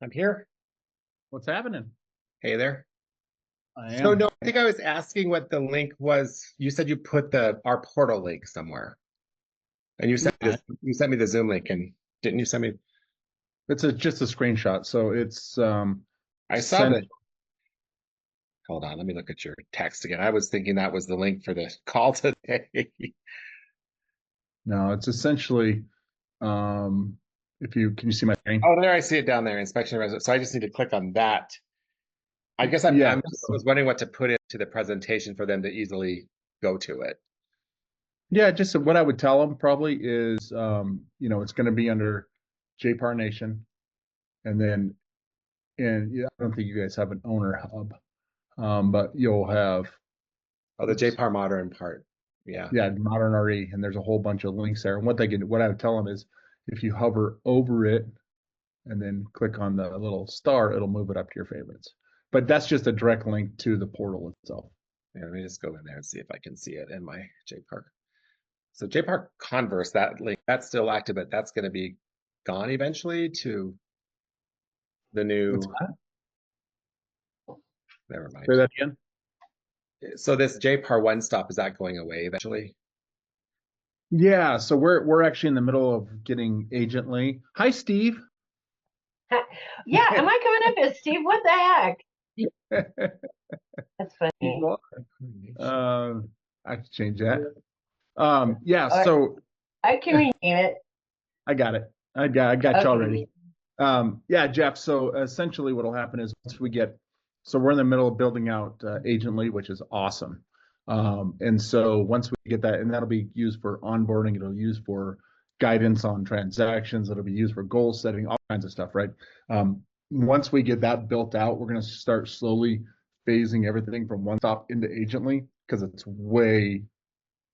I'm here. What's happening? Hey there. I So am. no, I think I was asking what the link was. You said you put the our portal link somewhere, and you sent me Yeah, this. You sent me the Zoom link, and didn't you send me? it's just a screenshot. So it's I saw sent. the. Hold on, let me look at your text again. I was thinking that was the link for the call today. No, it's essentially if you can you see my screen? Oh, there I see it down there. Inspection resident. So I just need to click on that. I guess I'm, Yeah. I'm just was wondering what to put into the presentation for them to easily go to it. Yeah, just what I would tell them probably is it's going to be under JPAR Nation, and then and yeah, I don't think you guys have an owner hub, but you'll have Oh, the oops, JPAR modern part. Yeah. yeah, Modern RE, and there's a whole bunch of links there. And what I would tell them is if you hover over it and then click on the little star, it'll move it up to your favorites. But that's just a direct link to the portal itself. Yeah, let me just go in there and see if I can see it in my JPark. So JPark Converse, that link, that's still active, but that's going to be gone eventually to the What's new. that? Never Say mind. that again. So this JPAR one stop, is that going away eventually? Yeah, so we're actually in the middle of getting Agently. Hi, Steve. Yeah, am I coming up as Steve? What the heck? That's funny. Um, I can change that. Yeah, All right, so I can rename it. I got it. I got you Okay. already. Yeah, Jeff. So essentially, what'll happen is once we get, so we're in the middle of building out Agently, which is awesome. And so once we get that, and that'll be used for onboarding, it'll be used for guidance on transactions, it'll be used for goal setting, all kinds of stuff, right? Once we get that built out, we're going to start slowly phasing everything from one stop into Agently because it's way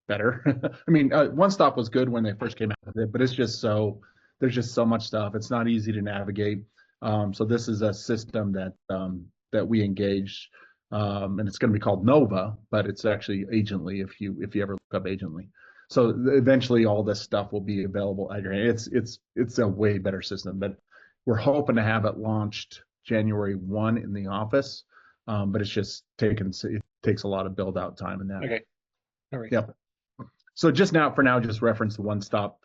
better. I mean, one stop was good when they first came out with it, but it's just so there's just so much stuff. It's not easy to navigate. So this is a system that we engage, and it's going to be called Nova, but it's actually Agently if you ever look up Agently. So eventually, all this stuff will be available at your hand. It's a way better system, but we're hoping to have it launched January 1 in the office. But it's just it takes a lot of build out time and that. Okay. All right. Yep. So just now, for now, just reference the one stop.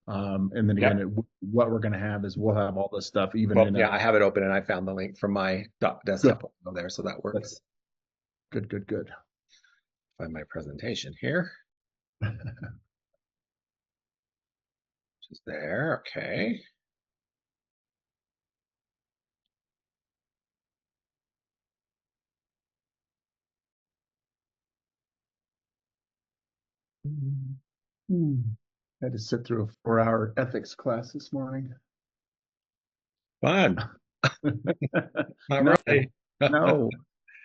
And then again, Yep. what we're going to have is we'll have all this stuff even Well, in yeah, a I have it open and I found the link from my desktop over there, so that works. Good. Find my presentation here. Just there. Okay. Had to sit through a 4-hour ethics class this morning. Fun. Not No, really. no,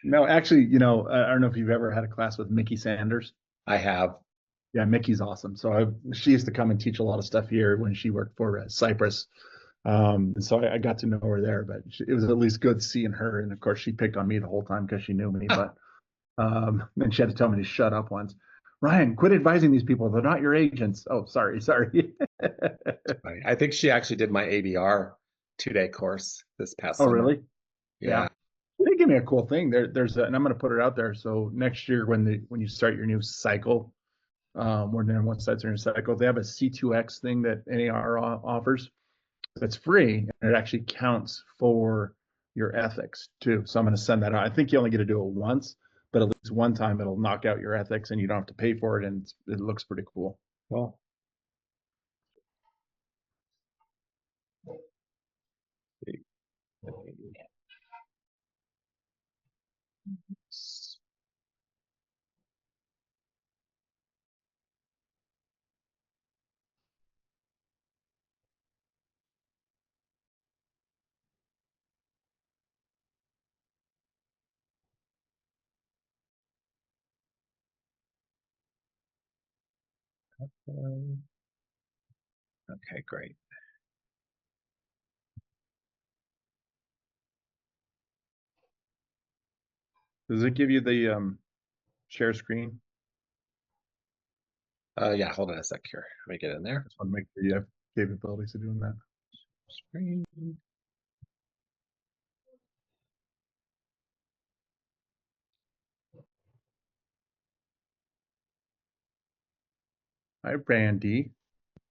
no. Actually, I don't know if you've ever had a class with Mickey Sanders. I have. Yeah, Mickey's awesome. So she used to come and teach a lot of stuff here when she worked for Cypress. And so I got to know her there, but it was at least good seeing her. And of course, she picked on me the whole time because she knew me. But and she had to tell me to shut up once. Ryan, quit advising these people. They're not your agents. Oh, sorry. I think she actually did my ABR 2-day course this past Oh, summer. really? Yeah. They give me a cool thing. And I'm going to put it out there. So next year, when you start your new cycle, or then once that's your new cycle, they have a C2X thing that NAR offers. That's free, and it actually counts for your ethics too. So I'm going to send that out. I think you only get to do it once, but at least one time it'll knock out your ethics, and you don't have to pay for it, and it looks pretty cool. Well, okay, great. Does it give you the share screen? Yeah, hold on a sec here. Let me get in there. Just want to make sure you have capabilities of doing that. Screen. Hi, Randy.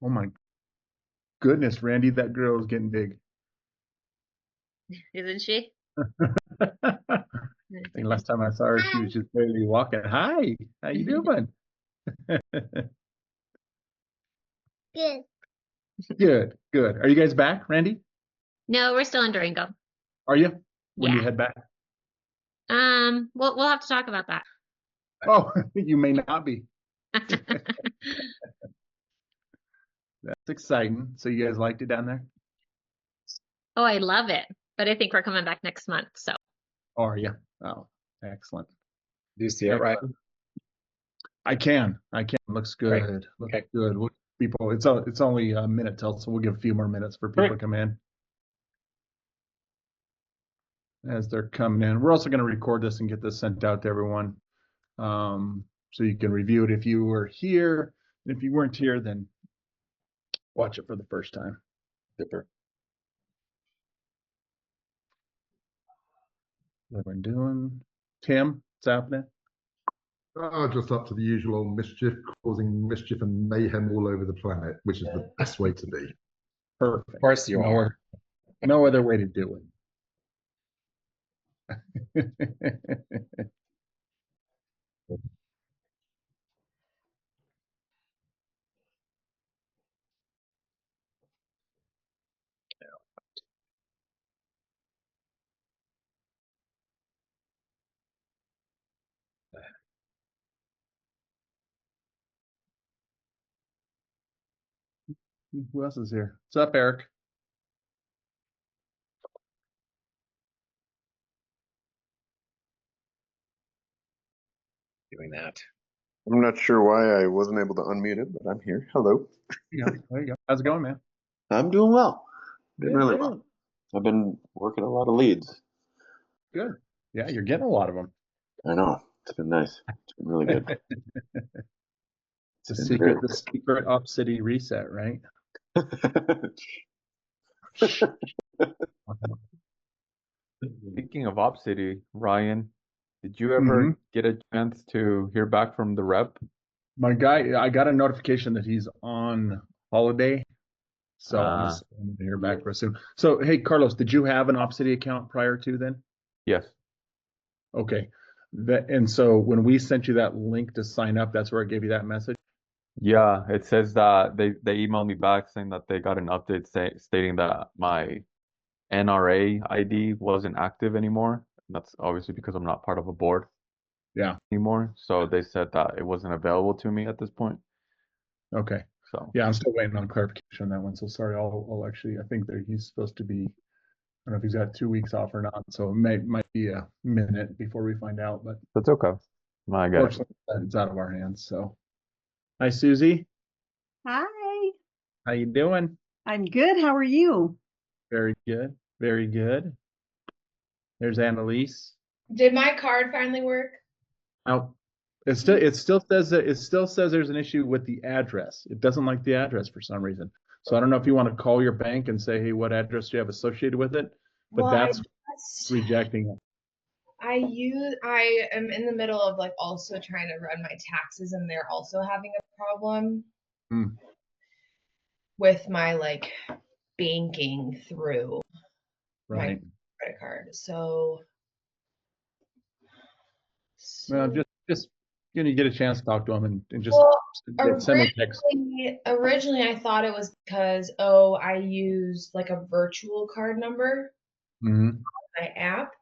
Oh my goodness, Randy, that girl is getting big. Isn't she? I think last time I saw her, she was just barely walking. Hi, how you doing? Good. Good, good. Are you guys back, Randy? No, we're still in Durango. Are you? When do you Yeah. head back? We'll have to talk about that. Oh, you may not be. That's exciting. So you guys liked it down there? Oh, I love it. But I think we're coming back next month. So Oh, are you? Oh, excellent. Do you see it right? I can. Looks Great. good. Looks Okay. good. People, it's only a minute till, so we'll give a few more minutes for people to Great. come in. As they're coming in, we're also going to record this and get this sent out to everyone, so you can review it if you were here. And if you weren't here, then watch it for the first time. Super. What we're doing, Tim, what's happening? Oh, just up to the usual mischief, causing mischief and mayhem all over the planet, which is the best way to be. Perfect. Of course you are. No other way to do it. Who else is here? What's up, Eric? Doing that. I'm not sure why I wasn't able to unmute it, but I'm here. Hello. There you go. How's it going, man? I'm doing well. Doing really Good. well. I've been working a lot of leads. Good. Yeah, you're getting a lot of them. I know. It's been nice. It's been really good. The It's been secret Op City reset, right? Speaking of Op City, Ryan, did you ever get a chance to hear back from the rep? My guy, I got a notification that he's on holiday, so I'm Ah. assuming to hear back real soon. So, hey, Carlos, did you have an Op City account prior to then? Yes. Okay. And so when we sent you that link to sign up, that's where I gave you that message. Yeah, it says that they emailed me back saying that they got an update stating that my NRA ID wasn't active anymore. That's obviously because I'm not part of a board. Yeah. Anymore. So they said that it wasn't available to me at this point. Okay. So Yeah, I'm still waiting on clarification on that one. So sorry, I'll actually, I think that he's supposed to be, I don't know if he's got 2 weeks off or not. So it might be a minute before we find out, but that's okay. I got it. fortunately it's out of our hands. So hi, Susie. Hi. How you doing? I'm good. How are you? Very good. Very good. There's Annalise. Did my card finally work? Oh, it still says there's an issue with the address. It doesn't like the address for some reason. So I don't know if you want to call your bank and say, hey, what address do you have associated with it? But Well, that's rejecting it. I am in the middle of like also trying to run my taxes, and they're also having a problem with my like banking through Right. my credit card. So Well, just you know, you get a chance to talk to them and just well, send me a text. originally I thought it was because I used like a virtual card number Mm-hmm. on my app.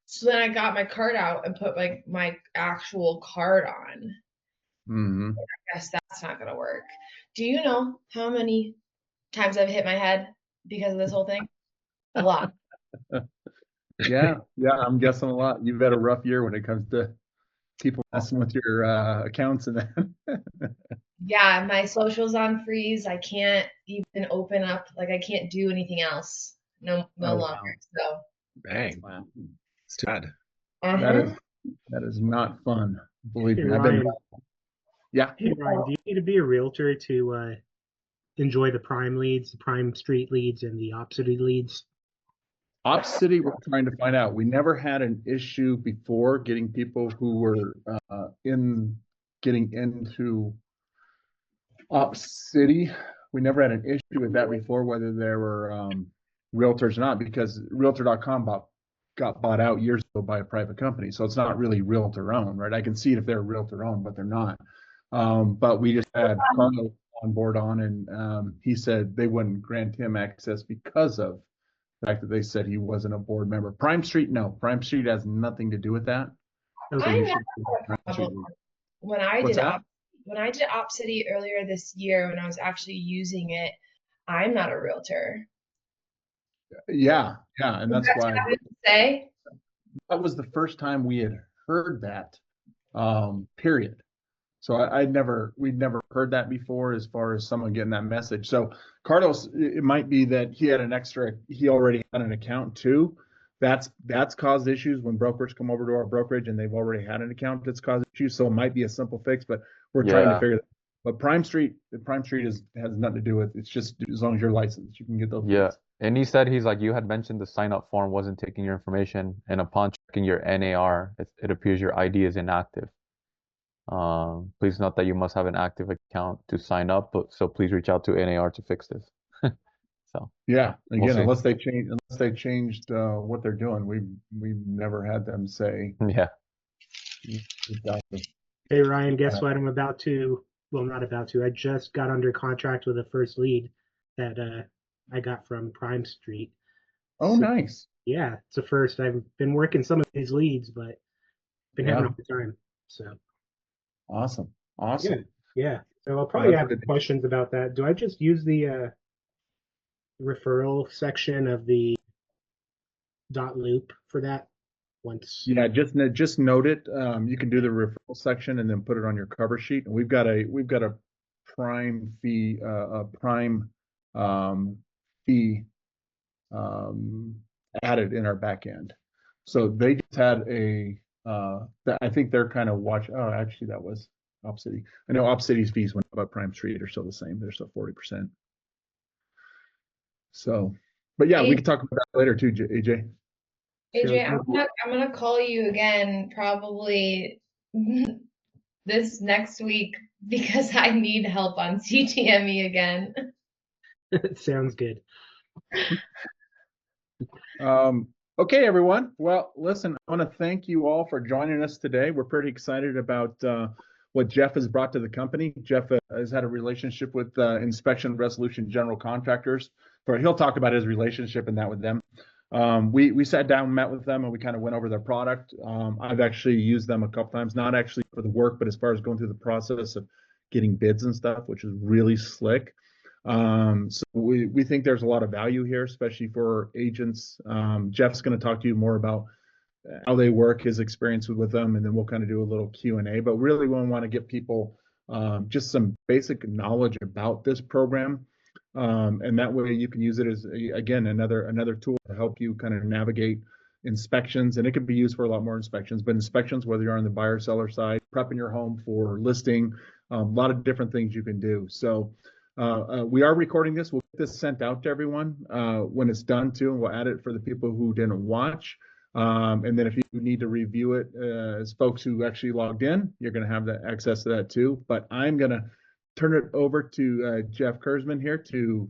So then I got my card out and put like my actual card on. Mm-hmm. I guess that's not gonna work. Do you know how many times I've hit my head because of this whole thing? A lot. Yeah, I'm guessing a lot. You've had a rough year when it comes to people messing with your accounts and that. Yeah, my social's on freeze. I can't even open up, like I can't do anything else. No Oh, longer. wow. So Bang. Wow. It's too bad. That is not fun. Believe Hey, me. Ryan. Yeah. Hey, Ryan, do you need to be a realtor to enjoy the prime leads, the prime street leads, and the opposite leads? Op City, we're trying to find out. We never had an issue before getting people who were getting into Op City, we never had an issue with that before, whether there were realtors or not, because Realtor.com got bought out years ago by a private company, so it's not really realtor owned, right? I can see it if they're realtor owned, but they're not. But we just had Carlo on board and he said they wouldn't grant him access because of the fact that they said he wasn't a board member. Prime Street, no, Prime Street has nothing to do with that. So I you never should. had a problem when I What's did that? when I did OpCity earlier this year when I was actually using it. I'm not a realtor. Yeah, and that's why Say that was the first time we had heard that, period. So we'd never heard that before as far as someone getting that message. So Carlos, it might be that he already had an account too. That's caused issues when brokers come over to our brokerage and they've already had an account that's caused issues. So it might be a simple fix, but we're trying to figure that. But Prime Street has nothing to do with, it's just as long as you're licensed, you can get those. Yeah. fees. And he said, he's like, you had mentioned the sign up form wasn't taking your information, and upon checking your NAR, it appears your ID is inactive. Please note that you must have an active account to sign up, so please reach out to NAR to fix this. So Yeah, we'll again, see. unless they changed what they're doing, we've never had them say. Yeah. Hey Ryan, guess what? Not about to. I just got under contract with the first lead that I got from Prime Street. Oh, So, nice. yeah, it's a first. I've been working some of these leads, but been having a hard time. So Awesome. yeah. So I'll probably that's have good. questions about that. Do I just use the referral section of the dot loop for that once? Yeah, just note it. You can do the referral section and then put it on your cover sheet. And we've got a prime fee, fee added in our back end. So they just had I think they're kind of actually that was OpCity. I know OpCity's fees went up, but Prime Street are still the same. They're still 40%. So, but yeah, we can talk about that later too, AJ. AJ, I'm gonna call you again probably this next week because I need help on CTME again. Sounds good. Okay, everyone. Well, listen, I want to thank you all for joining us today. We're pretty excited about what Jeff has brought to the company. Jeff has had a relationship with Inspection Resolution General Contractors. He'll talk about his relationship and that with them. We sat down, met with them, and we kind of went over their product. I've actually used them a couple times, not actually for the work, but as far as going through the process of getting bids and stuff, which is really slick. So we think there's a lot of value here, especially for agents. Jeff's going to talk to you more about how they work, his experience with them, and then we'll kind of do a little Q&A. But really, we want to get people just some basic knowledge about this program, and that way you can use it as again another tool to help you kind of navigate inspections. And it can be used for a lot more inspections, but inspections, whether you're on the buyer seller side, prepping your home for listing, a lot of different things you can do. So. We are recording this. We'll get this sent out to everyone when it's done too, and we'll add it for the people who didn't watch. And then if you need to review it as folks who actually logged in, you're going to have that access to that too. But I'm going to turn it over to Jeff Kurzman here to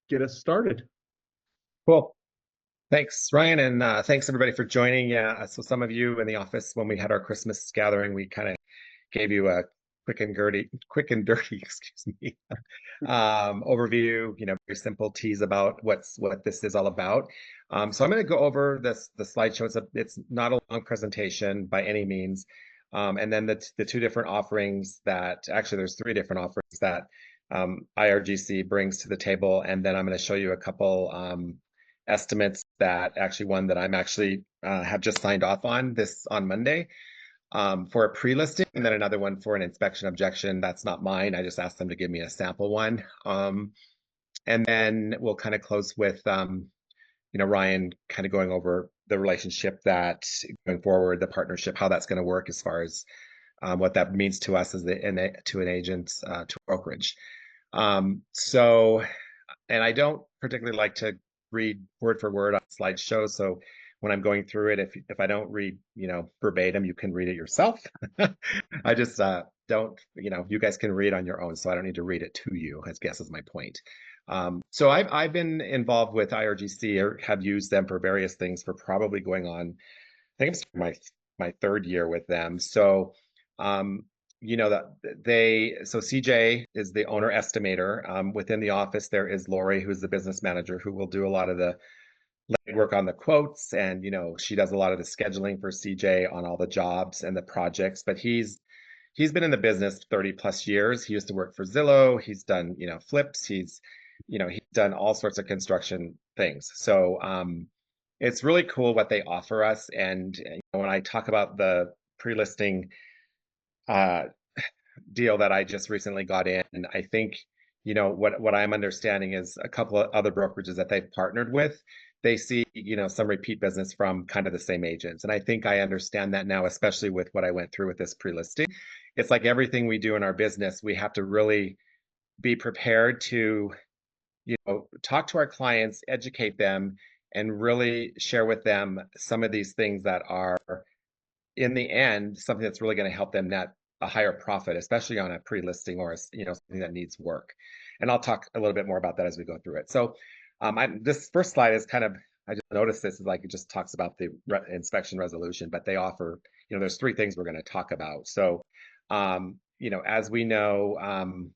get us started. Cool. Thanks, Ryan, and thanks everybody for joining. Yeah, so some of you in the office when we had our Christmas gathering, we kind of gave you a quick and dirty, excuse me, overview. Very simple tease about what this is all about. So I'm going to go over the slideshow. It's not a long presentation by any means, and then the two different offerings that actually there's three different offerings that IRGC brings to the table, and then I'm going to show you a couple estimates that actually one that I'm actually have just signed off on Monday. For a pre-listing, and then another one for an inspection objection. That's not mine. I just asked them to give me a sample one. And then we'll kind of close with, Ryan kind of going over the relationship that going forward, the partnership, how that's going to work as far as what that means to us as to an agent, to brokerage. So, and I don't particularly like to read word for word on slideshows. So when I'm going through it, if I don't read, verbatim, you can read it yourself. I just don't, you guys can read on your own, so I don't need to read it to you, I guess is my point. So I've been involved with IRGC, or have used them for various things for probably going on, I think it's my third year with them. So, so CJ is the owner estimator. Within the office, there is Lori, who's the business manager, who will do a lot of the work on the quotes, and she does a lot of the scheduling for CJ on all the jobs and the projects. But he's been in the business 30 plus years. He used to work for Zillow. He's done flips. He's done all sorts of construction things. So it's really cool what they offer us. And when I talk about the pre-listing deal that I just recently got in, I think what I'm understanding is a couple of other brokerages that they've partnered with, they see some repeat business from kind of the same agents. And I think I understand that now, especially with what I went through with this pre-listing. It's like everything we do in our business, we have to really be prepared to talk to our clients, educate them, and really share with them some of these things that are, in the end, something that's really going to help them net a higher profit, especially on a pre-listing or something that needs work. And I'll talk a little bit more about that as we go through it. So this first slide is kind of, I just noticed this is like, it just talks about the inspection resolution, but they offer, there's 3 things we're going to talk about. So, as we know,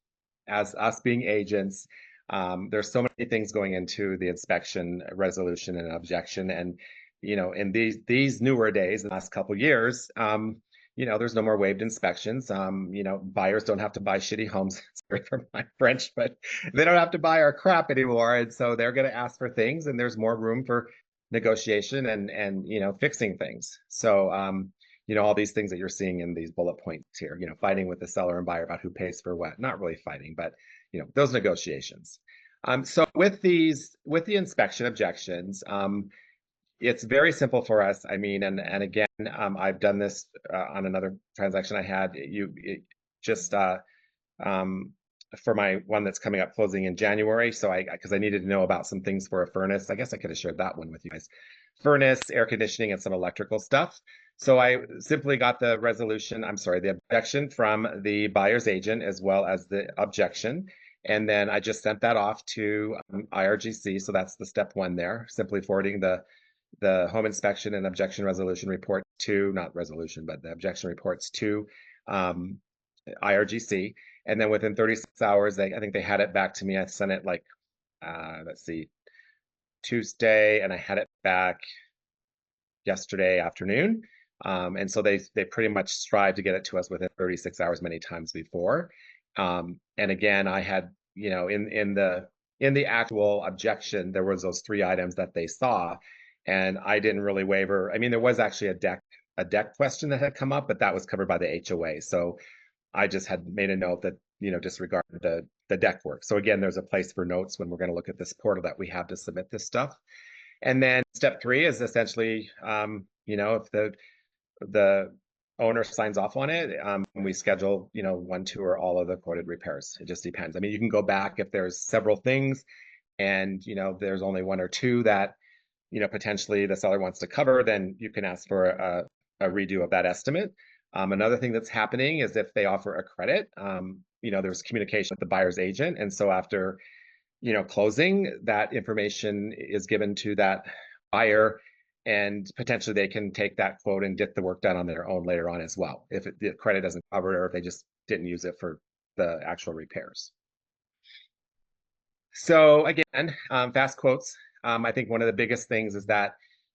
as us being agents, there's so many things going into the inspection, resolution, and objection. And in these newer days, in the last couple of years, there's no more waived inspections. Buyers don't have to buy shitty homes. Sorry for my French, but they don't have to buy our crap anymore. And so they're going to ask for things, and there's more room for negotiation and fixing things. So all these things that you're seeing in these bullet points here, fighting with the seller and buyer about who pays for what, not really fighting, but those negotiations. So with the inspection objections, it's very simple for us. I mean, and again, I've done this on another transaction I had. For my one that's coming up closing in January. So because I needed to know about some things for a furnace. I guess I could have shared that one with you guys. Furnace, air conditioning, and some electrical stuff. So I simply got the objection from the buyer's agent, as well as the objection. And then I just sent that off to IRGC. So that's the step 1 there, simply forwarding the home inspection and objection resolution report to, not resolution, but the objection reports to IRGC. And then within 36 hours, I think they had it back to me. I sent it like, Tuesday, and I had it back yesterday afternoon. And so they pretty much strive to get it to us within 36 hours many times before. And again, I had, in the actual objection, there was those 3 items that they saw, and I didn't really waiver. I mean, there was actually a deck question that had come up, but that was covered by the HOA. So I just had made a note that, disregard the deck work. So again, there's a place for notes when we're going to look at this portal that we have to submit this stuff. And then step 3 is essentially, if the owner signs off on it, we schedule, 1, 2, or all of the quoted repairs. It just depends. I mean, you can go back if there's several things and, there's only 1 or 2 that, potentially the seller wants to cover, then you can ask for a redo of that estimate. Another thing that's happening is if they offer a credit, there's communication with the buyer's agent. And so after, closing, that information is given to that buyer, and potentially they can take that quote and get the work done on their own later on as well, if the credit doesn't cover it, or if they just didn't use it for the actual repairs. So again, fast quotes. I think one of the biggest things is that,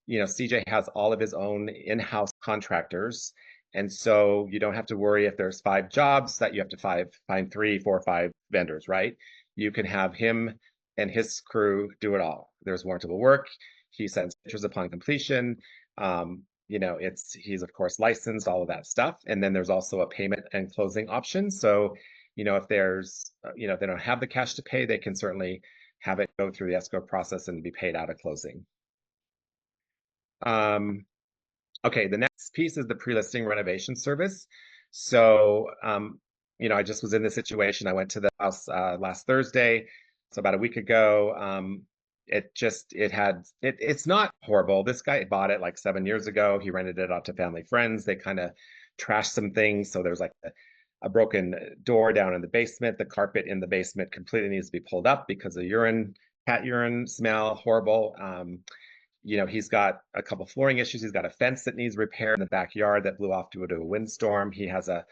CJ has all of his own in-house contractors. And so you don't have to worry if there's 5 jobs that you have to find 3, 4, 5 vendors, right? You can have him and his crew do it all. There's warrantable work. He sends pictures upon completion. He's of course licensed, all of that stuff. And then there's also a payment and closing option. So, if there's, if they don't have the cash to pay, they can certainly have it go through the escrow process and be paid out at closing. Okay, the next piece is the pre-listing renovation service. So, I just was in this situation. I went to the house last Thursday, so about a week ago. It's not horrible. This guy bought it like 7 years ago. He rented it out to family friends. They kind of trashed some things. So there's like a broken door down in the basement. The carpet in the basement completely needs to be pulled up because of urine, cat urine smell, horrible. You know, he's got a couple flooring issues. He's got a fence that needs repair in the backyard that blew off due to a windstorm. He has a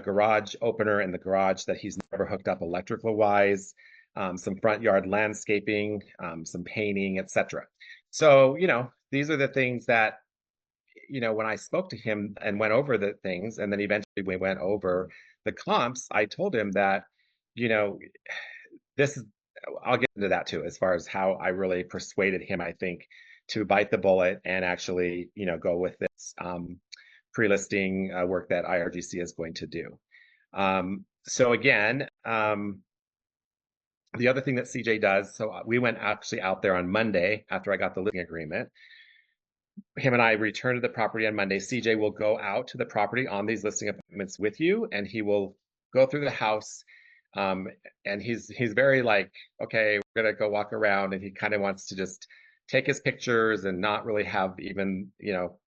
garage opener in the garage that he's never hooked up electrical wise, some front yard landscaping, some painting, etc. So, you know, these are the things that, you know, when I spoke to him and went over the things, and then eventually we went over the comps, I told him that, you know, this is, I'll get into that too, as far as how I really persuaded him, I think, to bite the bullet and actually, you know, go with this pre-listing work that IRGC is going to do. So again, the other thing that CJ does, so we went actually out there on Monday after I got the listing agreement. Him and I returned to the property on Monday. CJ will go out to the property on these listing appointments with you, and he will go through the house. And he's very like, okay, we're gonna go walk around, and he kind of wants to just take his pictures and not really have even, you know,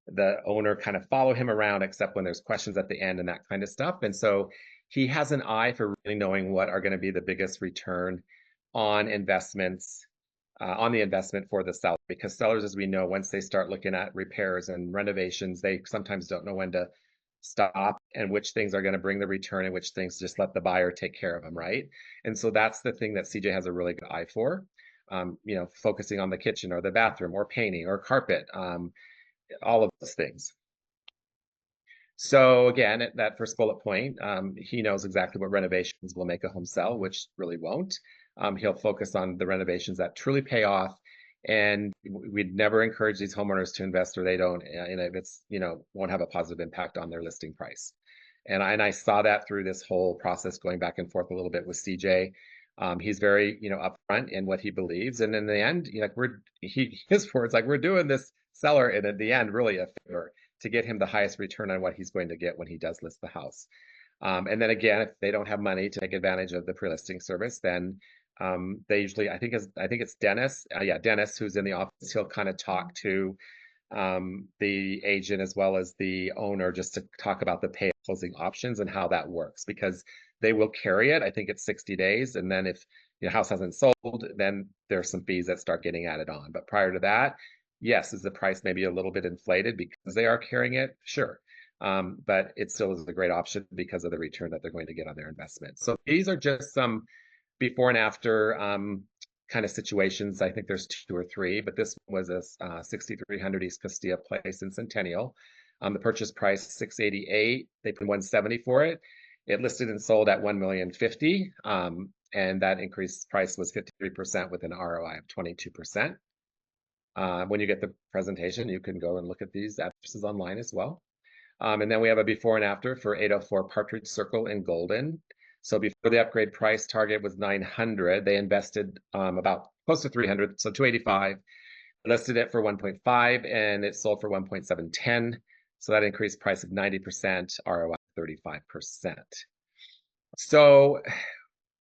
the owner kind of follow him around, except when there's questions at the end and that kind of stuff. And so he has an eye for really knowing what are going to be the biggest return on investments, on the investment for the seller, because sellers, as we know, once they start looking at repairs and renovations, they sometimes don't know when to stop and which things are going to bring the return and which things just let the buyer take care of them, right? And so that's the thing that CJ has a really good eye for, you know, focusing on the kitchen or the bathroom or painting or carpet, all of those things. So again, at that first bullet point, he knows exactly what renovations will make a home sell, which really won't. He'll focus on the renovations that truly pay off. And we'd never encourage these homeowners to invest where they don't, and if it's, you know, won't have a positive impact on their listing price. And I saw that through this whole process, going back and forth a little bit with CJ. He's very, you know, upfront in what he believes. And in the end, you know, his words, like, we're doing this seller, and at the end, really a favor to get him the highest return on what he's going to get when he does list the house. And then again, if they don't have money to take advantage of the pre-listing service, then they usually, I think it's Dennis. Yeah, Dennis, who's in the office. He'll kind of talk to the agent as well as the owner, just to talk about the pay closing options and how that works, because they will carry it. I think it's 60 days. And then if your house hasn't sold, then there's some fees that start getting added on. But prior to that, yes, is the price maybe a little bit inflated because they are carrying it? Sure. But it still is a great option because of the return that they're going to get on their investment. So these are just some before and after kind of situations. I think there's 2 or 3, but this was a 6300 East Castilla Place in Centennial. The purchase price $688. They put $170 for it. It listed and sold at $1,050,000, and that increased price was 53% with an ROI of 22%. When you get the presentation, you can go and look at these addresses online as well. And then we have a before and after for 804 Partridge Circle in Golden. So before the upgrade price target was $900, they invested about close to $300, so $285. Listed it for 1.5, and it sold for 1.710. So that increased price of 90%, ROI 35%. So,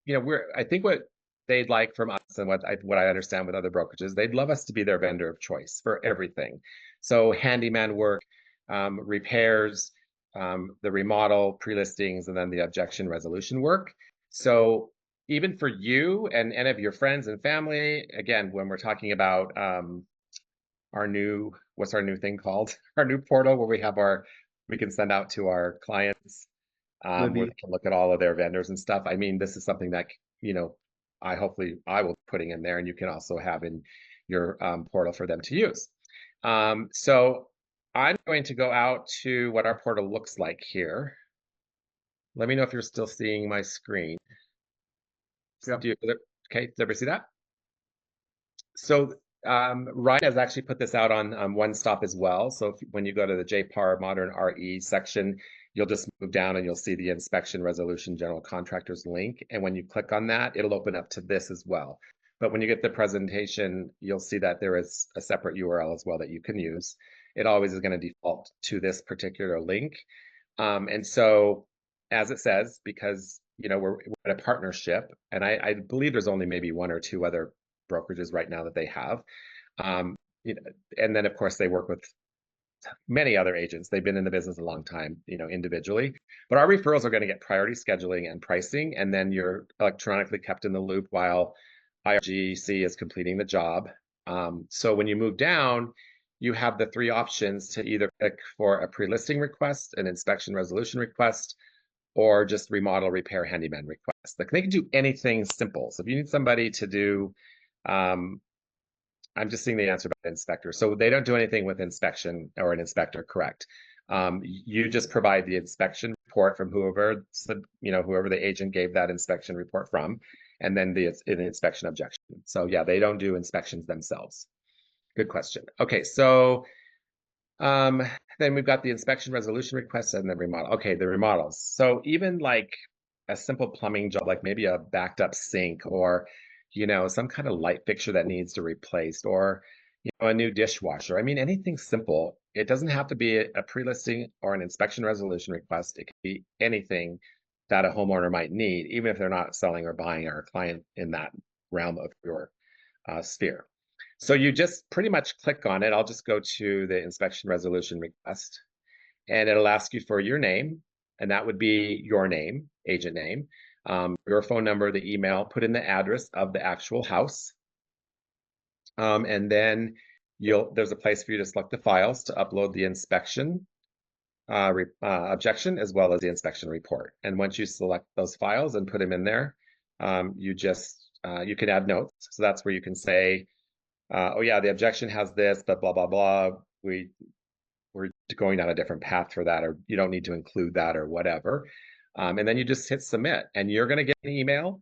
you know, I think what they'd like from us, and what I understand with other brokerages, they'd love us to be their vendor of choice for everything. So handyman work, repairs, the remodel, pre-listings, and then the objection resolution work. So even for you and any of your friends and family, again, when we're talking about what's our new thing called? Our new portal where we can send out to our clients, where they can look at all of their vendors and stuff. I mean, this is something that, you know, I will be putting in there, and you can also have in your portal for them to use. So I'm going to go out to what our portal looks like here. Let me know if you're still seeing my screen. Yep. Okay, does everybody see that? So Ryan has actually put this out on One Stop as well. So when you go to the JPAR Modern RE section, you'll just move down and you'll see the Inspection Resolution General Contractors link. And when you click on that, it'll open up to this as well. But when you get the presentation, you'll see that there is a separate URL as well that you can use. It always is going to default to this particular link. And so, as it says, because, you know, we're in a partnership, and I believe there's only maybe 1 or 2 other brokerages right now that they have. You know, and then of course they work with many other agents. They've been in the business a long time, individually. But our referrals are going to get priority scheduling and pricing, and then you're electronically kept in the loop while IRGC is completing the job. So when you move down, you have the 3 options to either pick for a pre-listing request, an inspection resolution request, or just remodel, repair, handyman request. Like, they can do anything simple. So if you need somebody to do, I'm just seeing the answer about inspector. So they don't do anything with inspection or an inspector, correct? You just provide the inspection report from whoever the agent gave that inspection report from, and then the inspection objection. So yeah, they don't do inspections themselves. Good question. Okay, so then we've got the inspection resolution request and the remodel. Okay, the remodels. So even like a simple plumbing job, like maybe a backed up sink, or some kind of light fixture that needs to be replaced, or a new dishwasher. I mean, anything simple. It doesn't have to be a pre-listing or an inspection resolution request. It could be anything that a homeowner might need, even if they're not selling or buying, or a client in that realm of your sphere. So you just pretty much click on it. I'll just go to the inspection resolution request, and it'll ask you for your name, and that would be your name, agent name, your phone number, the email, put in the address of the actual house. And then there's a place for you to select the files to upload the inspection objection, as well as the inspection report. And once you select those files and put them in there, you can add notes. So that's where you can say, oh yeah, the objection has this, but blah, blah, blah. We're going down a different path for that, or you don't need to include that, or whatever. And then you just hit submit, and you're going to get an email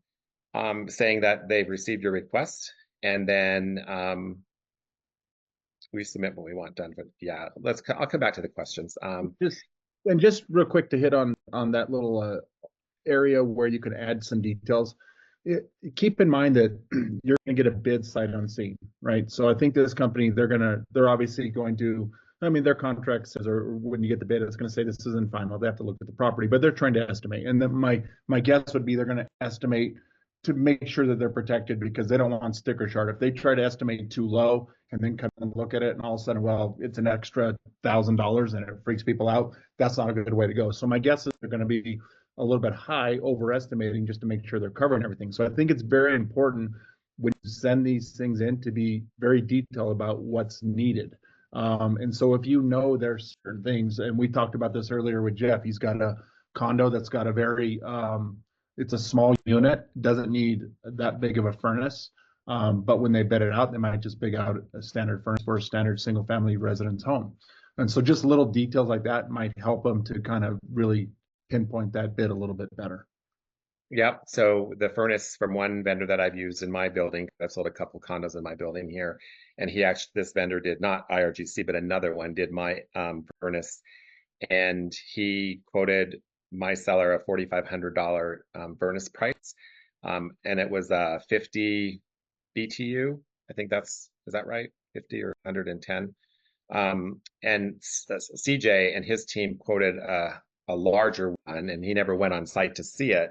saying that they've received your request. And then we submit what we want done. But yeah, I'll come back to the questions. Just real quick to hit on that little area where you can add some details. Keep in mind that you're going to get a bid sight unseen, right? So I think this company, they're obviously going to, their contract says, or when you get the bid, it's going to say this isn't final. They have to look at the property, but they're trying to estimate. And then my guess would be they're going to estimate to make sure that they're protected, because they don't want sticker shock. If they try to estimate too low and then come and look at it, and all of a sudden, well, it's an extra $1,000 and it freaks people out, that's not a good way to go. So my guess is they're going to be a little bit high, overestimating, just to make sure they're covering everything. So I think it's very important when you send these things in to be very detailed about what's needed. And so if there's certain things, and we talked about this earlier with Jeff, he's got a condo that's got a very, it's a small unit, doesn't need that big of a furnace. But when they bid it out, they might just bid out a standard furnace for a standard single family residence home. And so just little details like that might help them to kind of really pinpoint that bid a little bit better. Yep. So the furnace from one vendor that I've used in my building, I've sold a couple condos in my building here, and this vendor did not IRGC, but another one did my furnace, and he quoted my seller a $4,500 furnace price, and it was 50 BTU. I think is that right? 50 or 110. And CJ and his team quoted a larger one, and he never went on site to see it.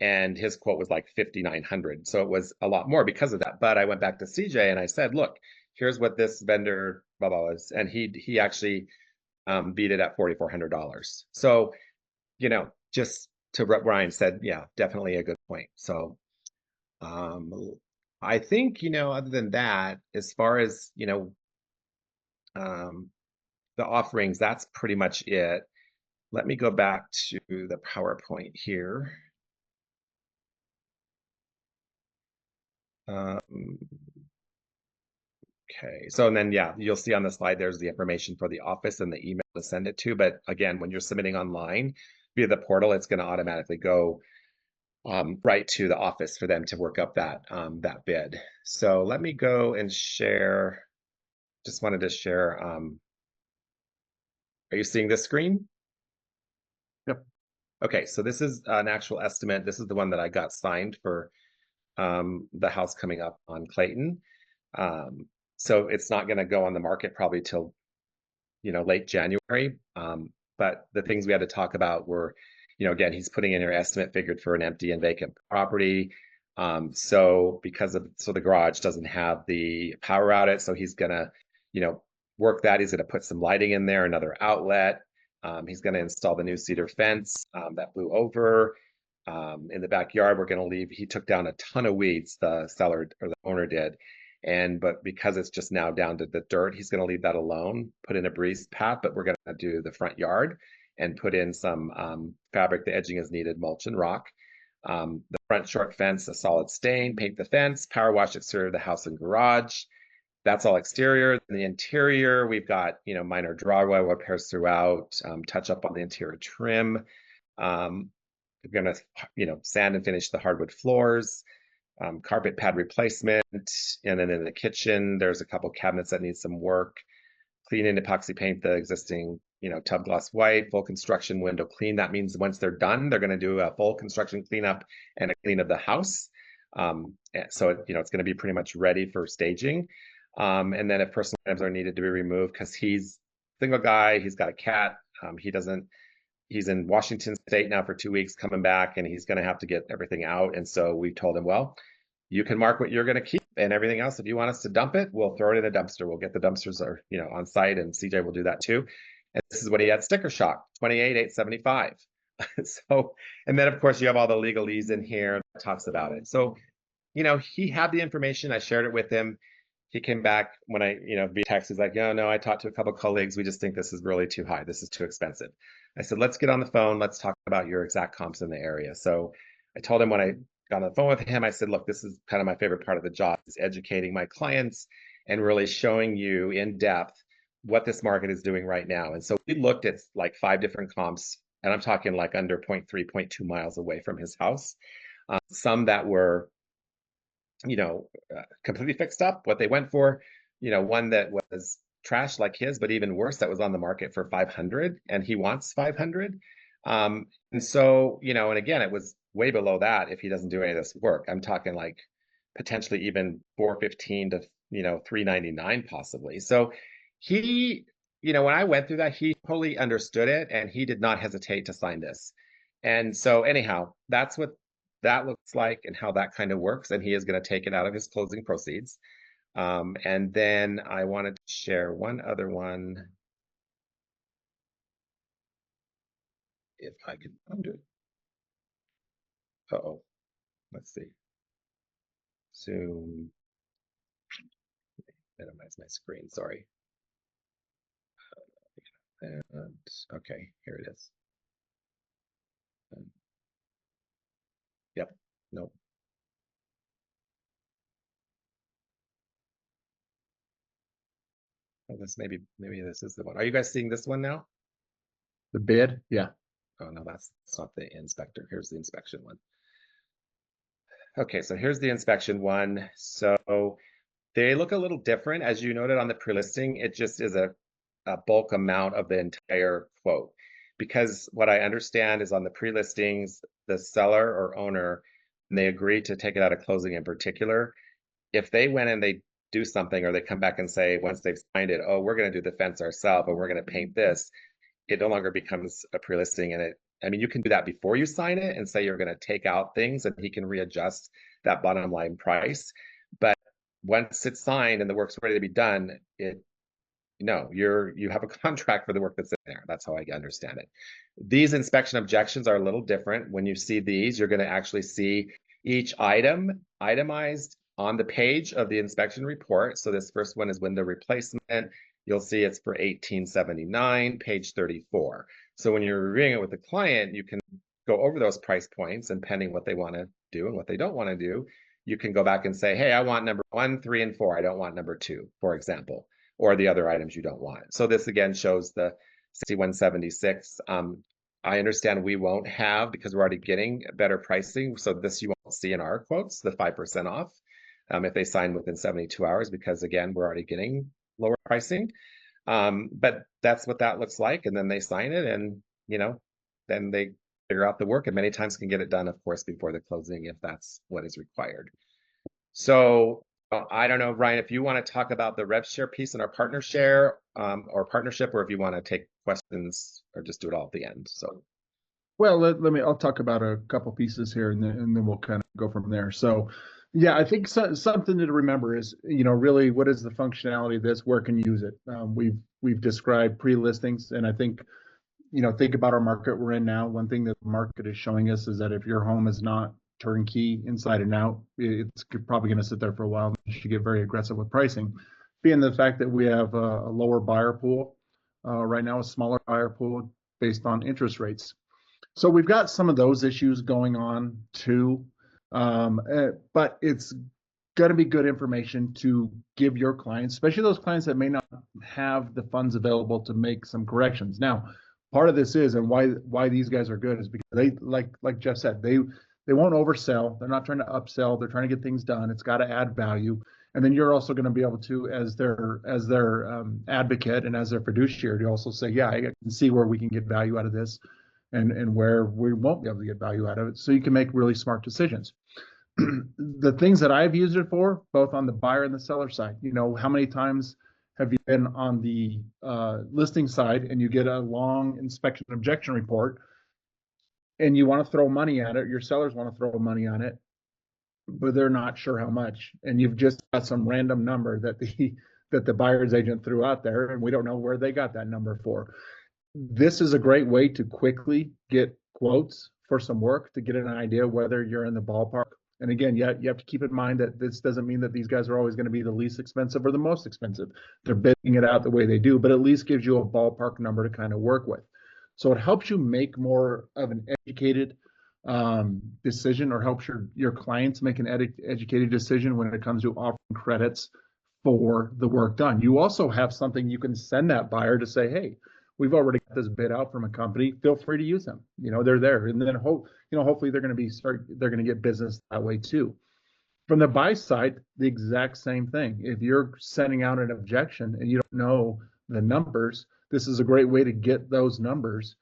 And his quote was like 5,900. So it was a lot more because of that. But I went back to CJ and I said, look, here's what this vendor blah blah was. And he actually beat it at $4,400. So, just to what Ryan said, yeah, definitely a good point. So I think, other than that, as far as, the offerings, that's pretty much it. Let me go back to the PowerPoint here. Okay, so and then, yeah, you'll see on the slide, there's the information for the office and the email to send it to. But again, when you're submitting online via the portal, it's going to automatically go right to the office for them to work up that bid. So let me go and share. Just wanted to share. Are you seeing this screen? Yep. Okay, so this is an actual estimate. This is the one that I got signed for the house coming up on Clayton. So it's not going to go on the market probably till, late January. But the things we had to talk about were, again, he's putting in your estimate figured for an empty and vacant property. So the garage doesn't have the power out it, so he's gonna, work that. He's going to put some lighting in there, another outlet. He's going to install the new cedar fence that blew over. In the backyard, we're going to leave. He took down a ton of weeds, the seller or the owner did. But because it's just now down to the dirt, he's going to leave that alone, put in a breeze path, but we're going to do the front yard and put in some fabric. The edging is needed, mulch and rock. The front short fence, a solid stain, paint the fence, power wash exterior of the house and garage. That's all exterior. In the interior, we've got, minor drywall repairs throughout, touch up on the interior trim. We're gonna, sand and finish the hardwood floors, carpet pad replacement. And then in the kitchen, there's a couple cabinets that need some work. Clean and epoxy paint the existing, tub gloss white, full construction window clean. That means once they're done, they're going to do a full construction cleanup and a clean of the house. So, it's going to be pretty much ready for staging. And then if personal items are needed to be removed, because he's a single guy, he's got a cat, he's in Washington State now for 2 weeks, coming back, and he's going to have to get everything out. And so we told him, well, you can mark what you're going to keep, and everything else, if you want us to dump it, we'll throw it in a dumpster. We'll get the dumpsters on site, and CJ will do that too. And this is what he had: sticker shock, $28,875. So, and then of course you have all the legalese in here that talks about it. So, he had the information. I shared it with him. He came back when I, via text, he's like, no, I talked to a couple of colleagues. We just think this is really too high. This is too expensive. I said, let's get on the phone. Let's talk about your exact comps in the area. So I told him when I got on the phone with him, I said, look, this is kind of my favorite part of the job, is educating my clients and really showing you in depth what this market is doing right now. And so we looked at like 5 different comps, and I'm talking like under 0.3, 0.2 miles away from his house. Some that were completely fixed up, what they went for, one that was trash like his, but even worse, that was on the market for 500, and he wants 500. And so, and again, it was way below that if he doesn't do any of this work. I'm talking like potentially even 415 to, 399 possibly. So he, when I went through that, he totally understood it, and he did not hesitate to sign this. And so anyhow, that's what that looks like and how that kind of works. And he is going to take it out of his closing proceeds. And then I wanted to share one other one, if I can find it. Uh-oh, let's see. Zoom. Minimize my screen, sorry. And okay, here it is. Yep, nope. Oh, maybe this is the one. Are you guys seeing this one now? The bid, yeah. Oh no, that's not the inspector. Here's the inspection one. Okay, so here's the inspection one. So they look a little different. As you noted on the pre-listing, it just is a bulk amount of the entire quote. Because what I understand is on the pre-listings, the seller or owner, and they agree to take it out of closing in particular, if they went and they do something, or they come back and say, once they've signed it, oh, we're going to do the fence ourselves, or we're going to paint this, it no longer becomes a pre-listing. And you can do that before you sign it and say you're going to take out things, and he can readjust that bottom line price. But once it's signed and the work's ready to be done, you have a contract for the work that's in there. That's how I understand it. These inspection objections are a little different. When you see these, you're going to actually see each item itemized on the page of the inspection report. So this first one is window replacement. You'll see it's for $1,879, page 34. So when you're reviewing it with the client, you can go over those price points, and pending what they want to do and what they don't want to do, you can go back and say, hey, I want number 1, 3, and 4. I don't want number 2, for example, or the other items you don't want. So this again shows the 6176. I understand we won't have, because we're already getting better pricing. So this you won't see in our quotes, the 5% off, if they sign within 72 hours, because again, we're already getting lower pricing. But that's what that looks like. And then they sign it, and, then they figure out the work, and many times can get it done, of course, before the closing, if that's what is required. So I don't know, Ryan, if you want to talk about the rev share piece and our partner share, or partnership, or if you want to take questions or just do it all at the end. So, well, I'll talk about a couple pieces here, and then we'll kind of go from there. So Yeah, I think something to remember is, really what is the functionality of this? Where can you use it? We've described pre-listings, and I think, think about our market we're in now. One thing that the market is showing us is that if your home is not turnkey inside and out, it's probably going to sit there for a while. You should get very aggressive with pricing, being the fact that we have a lower buyer pool right now, a smaller buyer pool based on interest rates. So we've got some of those issues going on too. But it's going to be good information to give your clients, especially those clients that may not have the funds available to make some corrections. Now, part of this is, and why these guys are good, is because they, like Jeff said, they won't oversell. They're not trying to upsell. They're trying to get things done. It's got to add value. And then you're also going to be able to, as their advocate and as their fiduciary, to also say, yeah, I can see where we can get value out of this, and where we won't be able to get value out of it. So you can make really smart decisions. The things that I've used it for, both on the buyer and the seller side, how many times have you been on the listing side and you get a long inspection objection report and you want to throw money at it, your sellers want to throw money on it, but they're not sure how much, and you've just got some random number that the buyer's agent threw out there, and we don't know where they got that number for. This is a great way to quickly get quotes for some work, to get an idea whether you're in the ballpark. And again, you have to keep in mind that this doesn't mean that these guys are always going to be the least expensive or the most expensive. They're bidding it out the way they do, but at least gives you a ballpark number to kind of work with. So it helps you make more of an educated decision, or helps your clients make an educated decision when it comes to offering credits for the work done. You also have something you can send that buyer to say, hey, we've already got this bid out from a company. Feel free to use them. They're there, and then hopefully they're going to get business that way too. From the buy side, the exact same thing. If you're sending out an objection and you don't know the numbers, this is a great way to get those numbers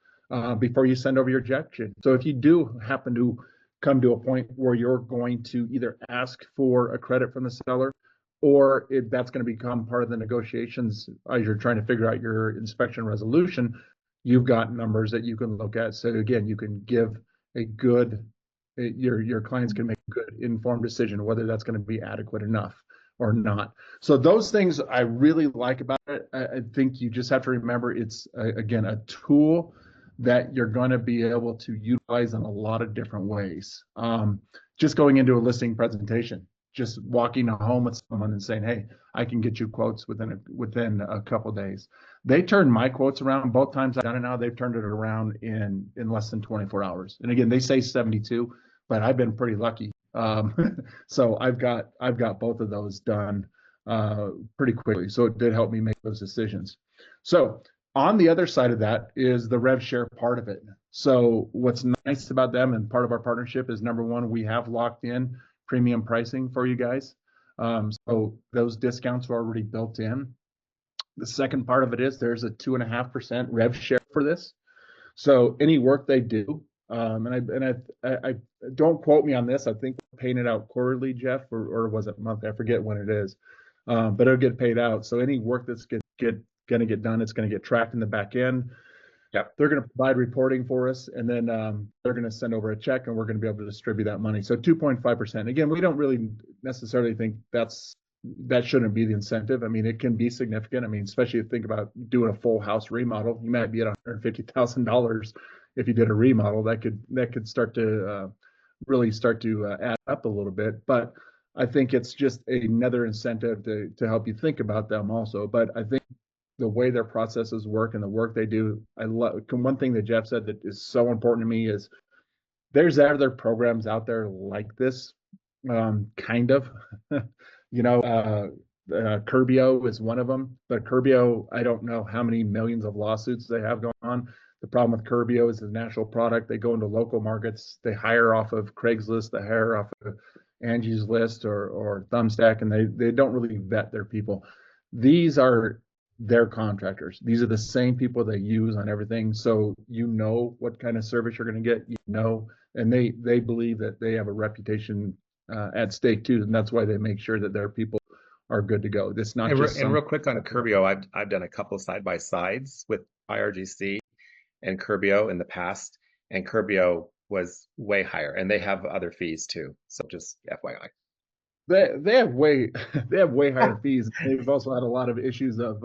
before you send over your objection. So if you do happen to come to a point where you're going to either ask for a credit from the seller, or that's going to become part of the negotiations as you're trying to figure out your inspection resolution, you've got numbers that you can look at. So again, you can give a good, your clients can make a good informed decision whether that's going to be adequate enough or not. So those things I really like about it. I think you just have to remember it's, again, a tool that you're going to be able to utilize in a lot of different ways. Just going into a listing presentation, just walking a home with someone and saying, hey, I can get you quotes within a couple of days. They turned my quotes around both times I've done it now. They've turned it around in less than 24 hours. And again, they say 72, but I've been pretty lucky. So I've got both of those done pretty quickly. So it did help me make those decisions. So on the other side of that is the rev share part of it. So what's nice about them and part of our partnership is, number one, we have locked in premium pricing for you guys. So those discounts are already built in. The second part of it is there's a 2.5% rev share for this. So any work they do, and I don't quote me on this. I think we're paying it out quarterly, Jeff, or was it monthly? I forget when it is, but it'll get paid out. So any work that's going to get done, it's going to get tracked in the back end. Yep. They're going to provide reporting for us, and then they're going to send over a check, and we're going to be able to distribute that money. So 2.5%. Again, we don't really necessarily think that shouldn't be the incentive. I mean, it can be significant. I mean, especially if you think about doing a full house remodel, you might be at $150,000 if you did a remodel. That could start to really start to add up a little bit. But I think it's just another incentive to help you think about them also. But I think the way their processes work and the work they do, I love. One thing that Jeff said that is so important to me is there's other programs out there like this, kind of. Curbio is one of them, but Curbio, I don't know how many millions of lawsuits they have going on. The problem with Curbio is the national product. They go into local markets. They hire off of Craigslist. They hire off of Angie's List or Thumbstack, and they don't really vet their people. These are their contractors. These are the same people they use on everything. So what kind of service you're going to get, and they believe that they have a reputation at stake too, and that's why they make sure that their people are good to go. It's not just real quick on Curbio, I've done a couple side by sides with IRGC and Curbio in the past, and Curbio was way higher, and they have other fees too. So just FYI. They have way they have way higher fees. They've also had a lot of issues of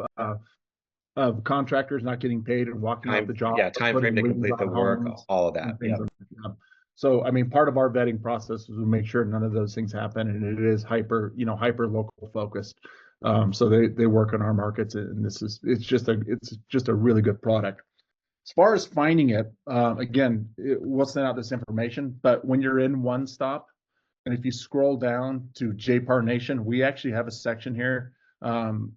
contractors not getting paid and walking off the job, or Time frame putting to liens complete the on work, homes all of that. and things Yep. like that. So, I mean, part of our vetting process is to make sure none of those things happen, and it is hyper local focused. So they work on our markets, and it's just a really good product. As far as finding it, again, we'll send out this information, but when you're in One Stop, and if you scroll down to JPAR Nation, we actually have a section here.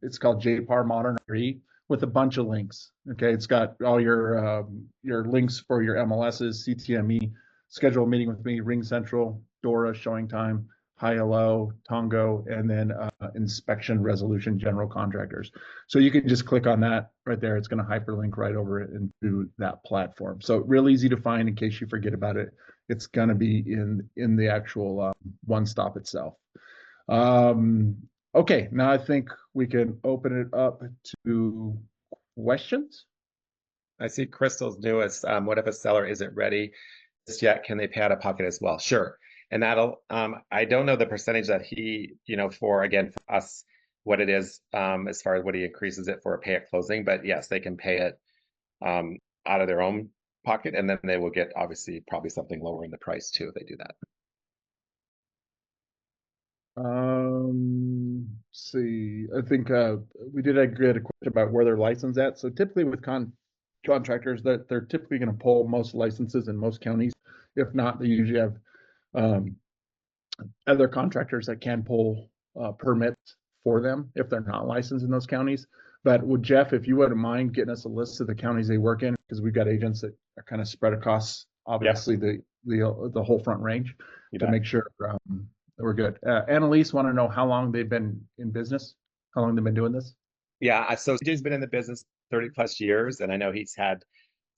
It's called JPAR Modern RE with a bunch of links. Okay, it's got all your links for your MLSs, CTME, schedule a meeting with me, Ring Central, Dora, Showing Time, High Hello, Tongo, and then inspection resolution general contractors. So you can just click on that right there. It's going to hyperlink right over it into that platform. So real easy to find in case you forget about it. It's going to be in the actual One Stop itself. Okay, now I think we can open it up to questions. I see Crystal's newest. What if a seller isn't ready just yet? Can they pay out of pocket as well? Sure. And that'll, I don't know the percentage that he, for us, what it is, as far as what he increases it for a pay at closing, but yes, they can pay it out of their own pocket, and then they will get obviously probably something lower in the price too if they do that. See, I think we did get a question about where they're licensed at. So typically with contractors, that they're typically going to pull most licenses in most counties. If not, they usually have other contractors that can pull permits for them if they're not licensed in those counties. But would Jeff, if you wouldn't mind getting us a list of the counties they work in, because we've got agents that are kind of spread across, obviously the whole Front Range, to make sure that we're good. Annalise want to know how long they've been in business, how long they've been doing this. Yeah, so CJ's been in the business 30 plus years, and I know he's had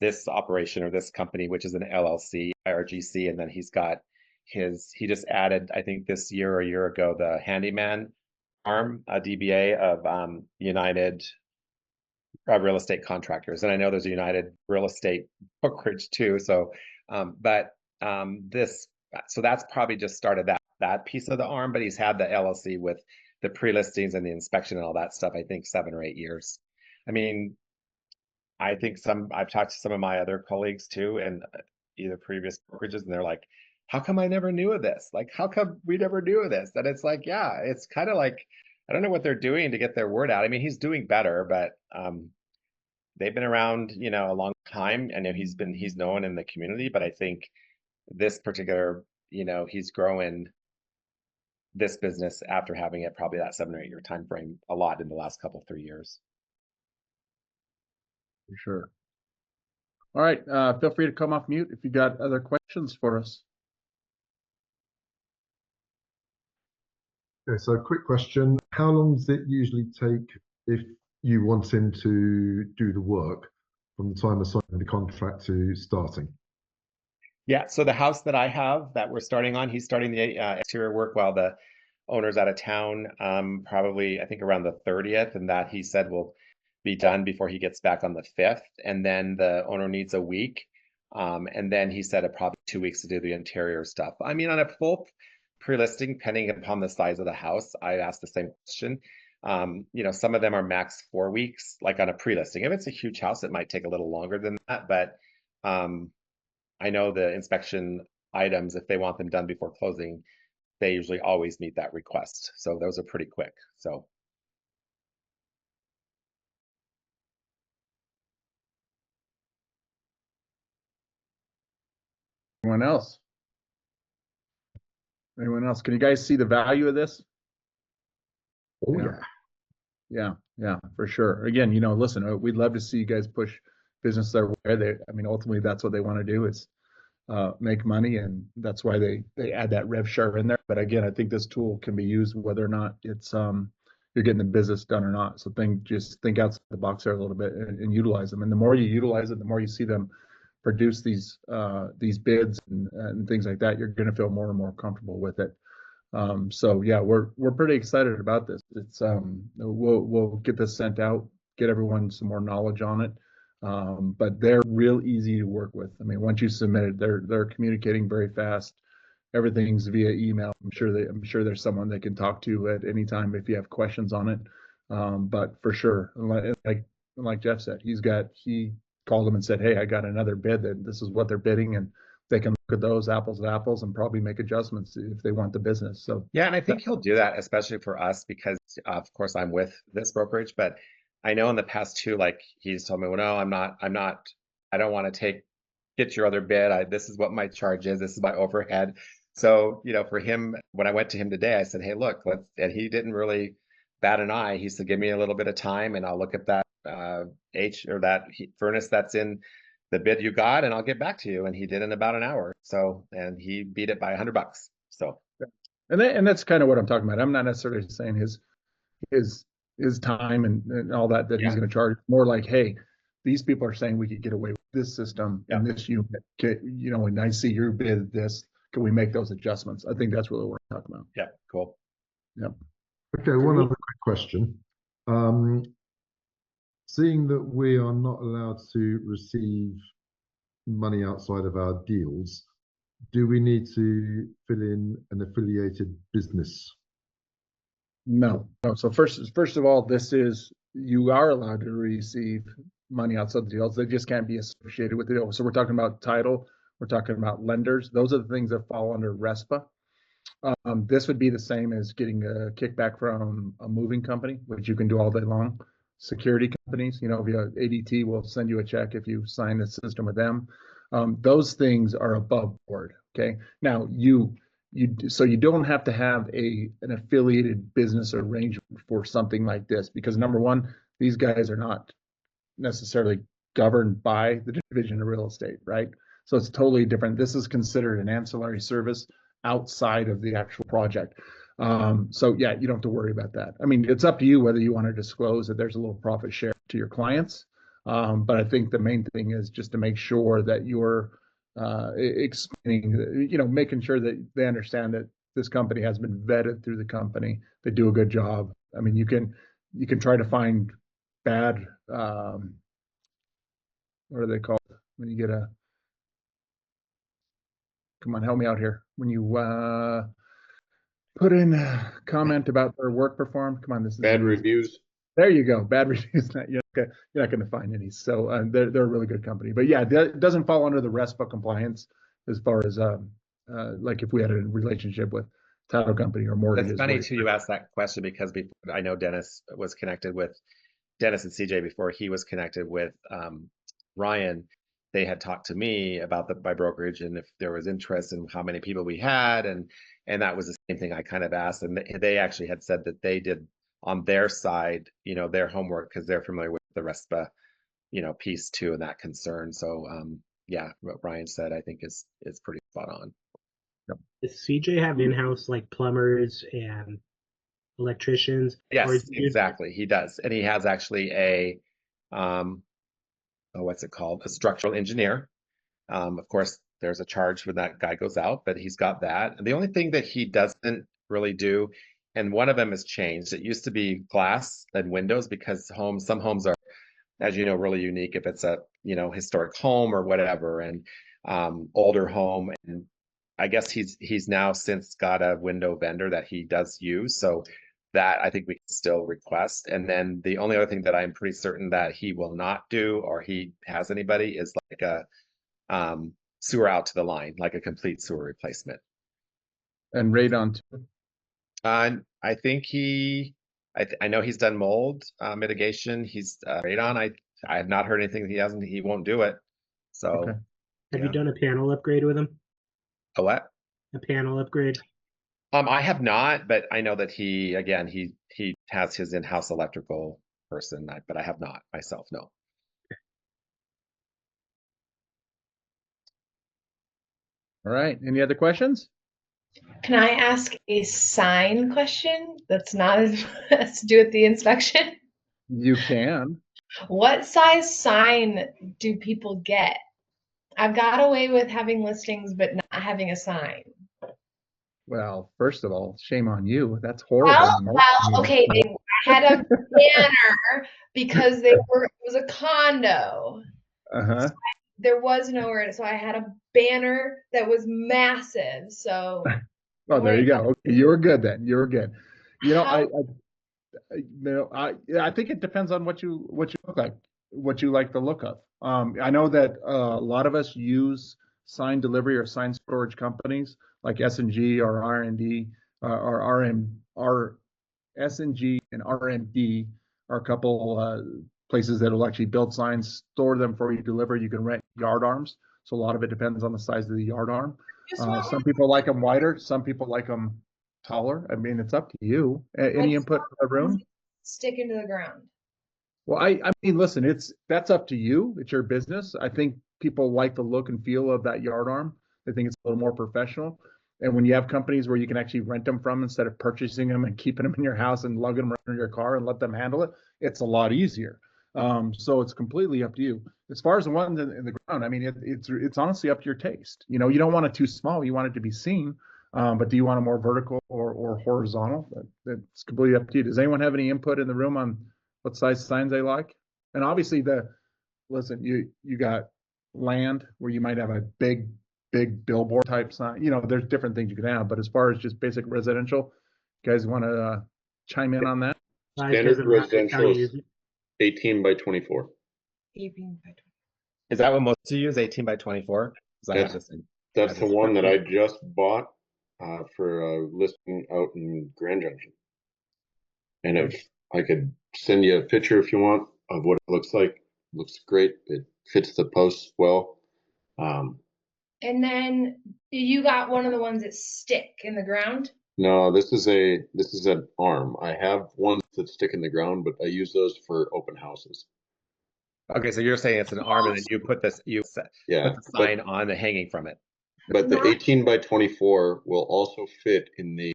this operation or this company, which is an LLC, IRGC, and then he just added, I think this year or a year ago, the handyman arm, a DBA of United Real Estate Contractors. And I know there's a United Real Estate brokerage too. So, so that's probably just started that piece of the arm, but he's had the LLC with the pre-listings and the inspection and all that stuff, I think 7 or 8 years. I mean, I think I've talked to some of my other colleagues too, and either previous brokerages, and they're like, how come I never knew of this? Like, how come we never knew of this? And it's like, yeah, it's kind of like, I don't know what they're doing to get their word out. I mean, he's doing better, but they've been around, a long time. I know he's known in the community, but I think this particular, he's growing this business after having it probably that 7 or 8 year time frame a lot in the last couple 3 years. For sure. All right, feel free to come off mute if you got other questions for us. Okay, so quick question. How long does it usually take if you want him to do the work from the time of signing the contract to starting? Yeah, so the house that I have that we're starting on, he's starting the exterior work while the owner's out of town, probably I think around the 30th, and that he said will be done before he gets back on the 5th. And then the owner needs a week. And then he said it probably 2 weeks to do the interior stuff. I mean, on a full pre-listing, depending upon the size of the house, I asked the same question. Some of them are max 4 weeks, like on a pre-listing. If it's a huge house, it might take a little longer than that, but I know the inspection items, if they want them done before closing, they usually always meet that request. So those are pretty quick. So. Anyone else? Anyone else? Can you guys see the value of this? Oh yeah. Yeah, for sure. Again, listen, we'd love to see you guys push business their way. Ultimately that's what they want to do is make money, and that's why they add that rev share in there. But again, I think this tool can be used whether or not it's you're getting the business done or not. So just think outside the box there a little bit and utilize them. And the more you utilize it, the more you see them produce these bids and things like that, you're going to feel more and more comfortable with it. So yeah, we're pretty excited about this. It's we'll get this sent out, get everyone some more knowledge on it. But they're real easy to work with. I mean, once you submit it, they're communicating very fast. everything's via email. I'm sure there's someone they can talk to at any time if you have questions on it. But for sure, like Jeff said, he called them and said, hey, I got another bid, that this is what they're bidding, and they can look at those apples to apples and probably make adjustments if they want the business. So Yeah, and I think he'll do that, especially for us, because of course I'm with this brokerage, but I know in the past too, like he's told me, well, no, I don't want to get your other bid. This is what my charge is. This is my overhead. So, for him, when I went to him today, I said, hey, look, and he didn't really bat an eye. He said, give me a little bit of time and I'll look at that furnace that's in the bid you got, and I'll get back to you. And he did in about an hour. So, and he beat it by $100. So. And that's kind of what I'm talking about. I'm not necessarily saying his time and all that he's going to charge. More like, hey, these people are saying we could get away with this system and this unit. And I see your bid this. Can we make those adjustments? I think that's really what we're talking about. Yeah, cool. Yep. Okay, one other quick question. Seeing that we are not allowed to receive money outside of our deals, do we need to fill in an affiliated business? No. So first of all, you are allowed to receive money outside the deals. They just can't be associated with the deal. So we're talking about title. We're talking about lenders. Those are the things that fall under RESPA. This would be the same as getting a kickback from a moving company, which you can do all day long. Security companies, via ADT will send you a check if you sign a system with them. Those things are above board. Okay. Now so you don't have to have an affiliated business arrangement for something like this, because number one, these guys are not necessarily governed by the Division of Real Estate, right? So it's totally different. This is considered an ancillary service outside of the actual project. So yeah, you don't have to worry about that. I mean, it's up to you whether you want to disclose that there's a little profit share to your clients. But I think the main thing is just to make sure that you're explaining, making sure that they understand that this company has been vetted through the company. They do a good job. I mean, you can try to find bad, what are they called when you get come on, help me out here. When you put in a comment about their work performed, come on, this is Bad reviews. There you go. Bad reviews. You're not going to find any. So they're a really good company. But yeah, it doesn't fall under the RESPA compliance as far as like if we had a relationship with title company or mortgages. It's funny too, you asked that question, because I know Dennis was connected with Dennis and CJ before he was connected with Ryan. They had talked to me about my brokerage and if there was interest in how many people we had, and that was the same thing I kind of asked, and they actually had said that they did on their side, their homework, because they're familiar with the RESPA, piece too, and that concern. So yeah, what Ryan said I think is pretty spot on. Does CJ have in-house like plumbers and electricians? Yes, exactly. He does. And he has actually a what's it called? A structural engineer. Of course, there's a charge when that guy goes out, but he's got that. And the only thing that he doesn't really do, and one of them has changed. It used to be glass and windows, because some homes are, as you know, really unique if it's a, historic home or whatever, and older home. And I guess he's now since got a window vendor that he does use. So that I think we can still request. And then the only other thing that I'm pretty certain that he will not do, or he has anybody, is like a sewer out to the line, like a complete sewer replacement. And radon too. I think I know he's done mold mitigation. He's radon. I have not heard anything that he won't do it. So Okay. Have you done a panel upgrade with him? a what? A panel upgrade? I have not, but I know that he has his in-house electrical person, but I have not myself, no. All right. Any other questions? Can I ask a sign question that's not has to do with the inspection? You can. What size sign do people get? I've got away with having listings but not having a sign. Well, first of all, shame on you. That's horrible. Well, okay, they had a banner because it was a condo. Uh-huh. So there was nowhere, so I had a banner that was massive. So Oh, there you go. Okay, you were good then. You were good. You know, how, I think it depends on what you look like, what you like the look of. I know that a lot of us use sign delivery or sign storage companies like S&G or R&D or S&G and RMD are a couple places that will actually build signs, store them for you, deliver. You can rent yard arms. So a lot of it depends on the size of the yard arm. just want Some people like them wider, some people like them taller. I mean, it's up to you. Any input from the room? stick into the ground. Well, I mean, listen, that's up to you. It's your business. I think people like the look and feel of that yard arm. They think it's a little more professional. And when you have companies where you can actually rent them from instead of purchasing them and keeping them in your house and lugging them around in your car and let them handle it, it's a lot easier. So it's completely up to you. As far as the ones in the ground, I mean, it's honestly up to your taste. You know, you don't want it too small. You want it to be seen. But do you want it more vertical or horizontal? That's completely up to you. Does anyone have any input in the room on what size signs they like? And obviously listen, you got land where you might have a big billboard type sign. You know, there's different things you can have, but as far as just basic residential, you guys want to chime in on that? Size Standard doesn't matter, it's how residential you is use it. 18 by 24. 18 by 20. Is that what most of you use, 18 by 24? Because I have That's- this in. That's I the just- one that I just bought for a listing out in Grand Junction. And if I could send you a picture if you want of what it looks like, it looks great. It fits the posts well. And then you got one of the ones that stick in the ground. No, this is an arm. I have ones that stick in the ground, but I use those for open houses. Okay, so you're saying it's an arm, and then you put this, Yeah, put the sign on the hanging from it. but the Not- 18 by 24 will also fit in the